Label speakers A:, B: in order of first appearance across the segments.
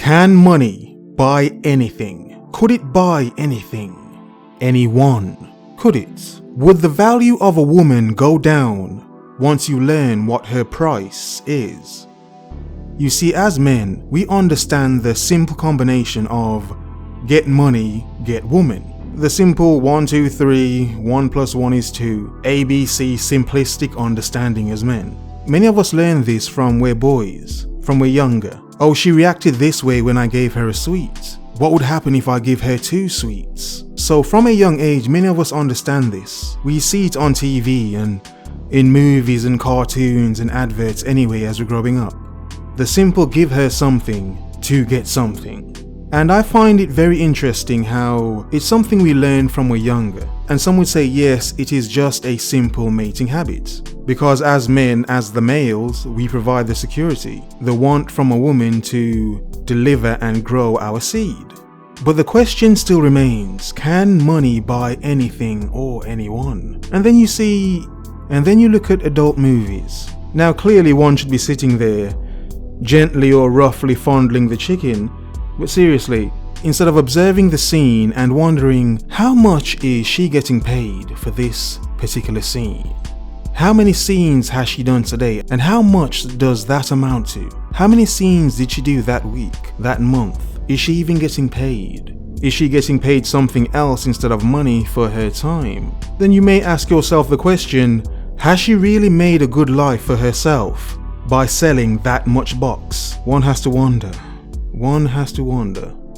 A: Can money buy anything? Could it buy anything? Anyone? Could it? Would the value of a woman go down once you learn what her price is? You see, as men, we understand the simple combination of get money, get woman. The simple 1, 2, 3, 1 plus 1 is 2, ABC simplistic understanding as men. Many of us learn this from we're boys, from we're younger. Oh, she reacted this way when I gave her a sweet. What would happen if I give her 2 sweets? So from a young age, many of us understand this. We see it on TV and in movies and cartoons and adverts anyway as we're growing up. The simple give her something to get something. And I find it very interesting how it's something we learn from we're younger. And some would say yes, it is just a simple mating habit. Because as men, as the males, we provide the security, the want from a woman to deliver and grow our seed. But the question still remains, can money buy anything or anyone? And then you look at adult movies. Now clearly one should be sitting there, gently or roughly fondling the chicken, but seriously, instead of observing the scene and wondering how much is she getting paid for this particular scene? How many scenes has she done today and how much does that amount to? How many scenes did she do that week, that month? Is she even getting paid? Is she getting paid something else instead of money for her time? Then you may ask yourself the question, has she really made a good life for herself by selling that much box? One has to wonder.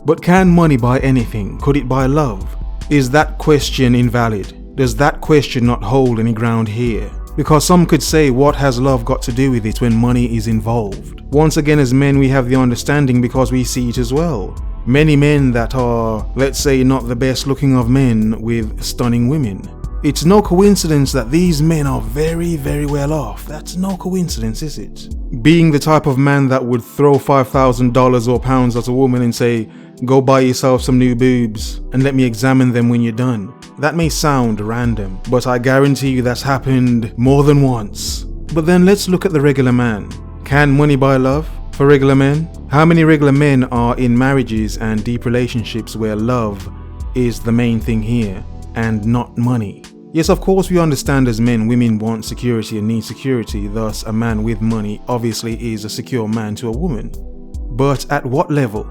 A: But can money buy anything? Could it buy love? Is that question invalid? Does that question not hold any ground here? Because some could say, what has love got to do with it when money is involved? Once again, as men, we have the understanding because we see it as well. Many men that are, let's say, not the best looking of men with stunning women. It's no coincidence that these men are very, very well off. That's no coincidence, is it? Being the type of man that would throw $5,000 or pounds at a woman and say, go buy yourself some new boobs and let me examine them when you're done. That may sound random, but I guarantee you that's happened more than once. But then let's look at the regular man. Can money buy love? For regular men? How many regular men are in marriages and deep relationships where love is the main thing here and not money? Yes, of course we understand as men, women want security and need security, thus a man with money obviously is a secure man to a woman. But at what level?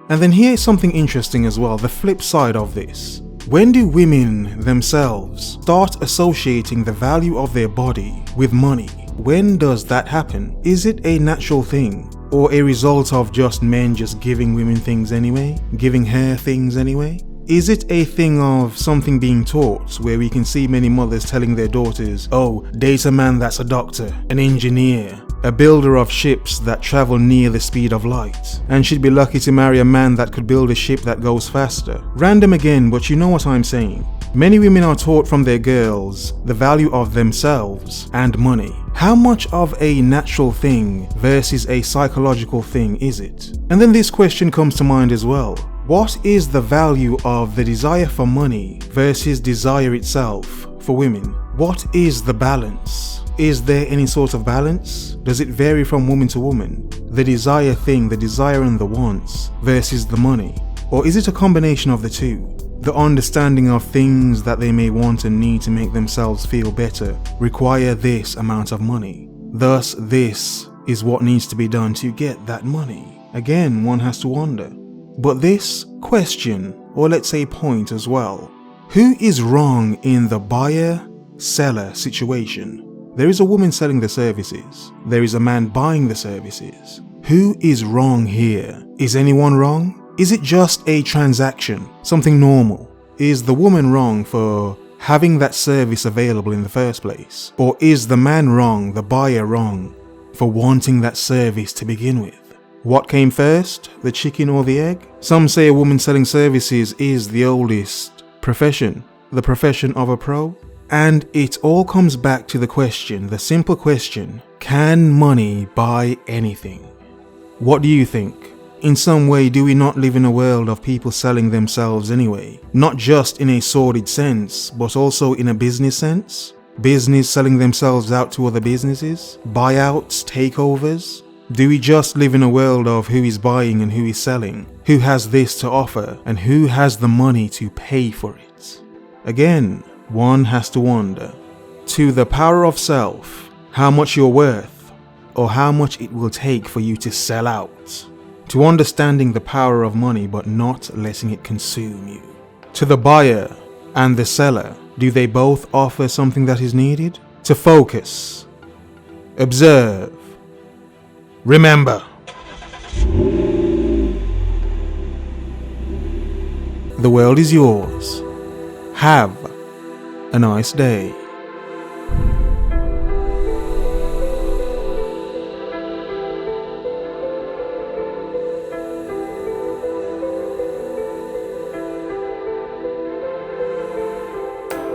A: And then here's something interesting as well, the flip side of this. When do women themselves start associating the value of their body with money? When does that happen? Is it a natural thing? Or a result of just men just giving women things anyway? Giving her things anyway? Is it a thing of something being taught where we can see many mothers telling their daughters, oh, date a man that's a doctor, an engineer, a builder of ships that travel near the speed of light, and she'd be lucky to marry a man that could build a ship that goes faster. Random again, but you know what I'm saying. Many women are taught from their girls the value of themselves and money. How much of a natural thing versus a psychological thing is it? And then this question comes to mind as well. What is the value of the desire for money versus desire itself for women? What is the balance? Is there any sort of balance? Does it vary from woman to woman? The desire thing, the desire and the wants versus the money? Or is it a combination of the two? The understanding of things that they may want and need to make themselves feel better require this amount of money. Thus, this is what needs to be done to get that money. Again, one has to wonder. But this question, or let's say point as well, who is wrong in the buyer-seller situation? There is a woman selling the services. There is a man buying the services. Who is wrong here? Is anyone wrong? Is it just a transaction? Something normal? Is the woman wrong for having that service available in the first place? Or is the man wrong, the buyer wrong, for wanting that service to begin with? What came first, the chicken or the egg? Some say a woman selling services is the oldest profession, the profession of a pro. And it all comes back to the question, the simple question, can money buy anything? What do you think? In some way, do we not live in a world of people selling themselves anyway? Not just in a sordid sense, but also in a business sense? Business selling themselves out to other businesses? Buyouts, takeovers? Do we just live in a world of who is buying and who is selling, who has this to offer, and who has the money to pay for it? Again, one has to wonder, to the power of self, how much you're worth, or how much it will take for you to sell out. To understanding the power of money but not letting it consume you. To the buyer and the seller, do they both offer something that is needed? To focus, observe, remember. The world is yours. Have a nice day.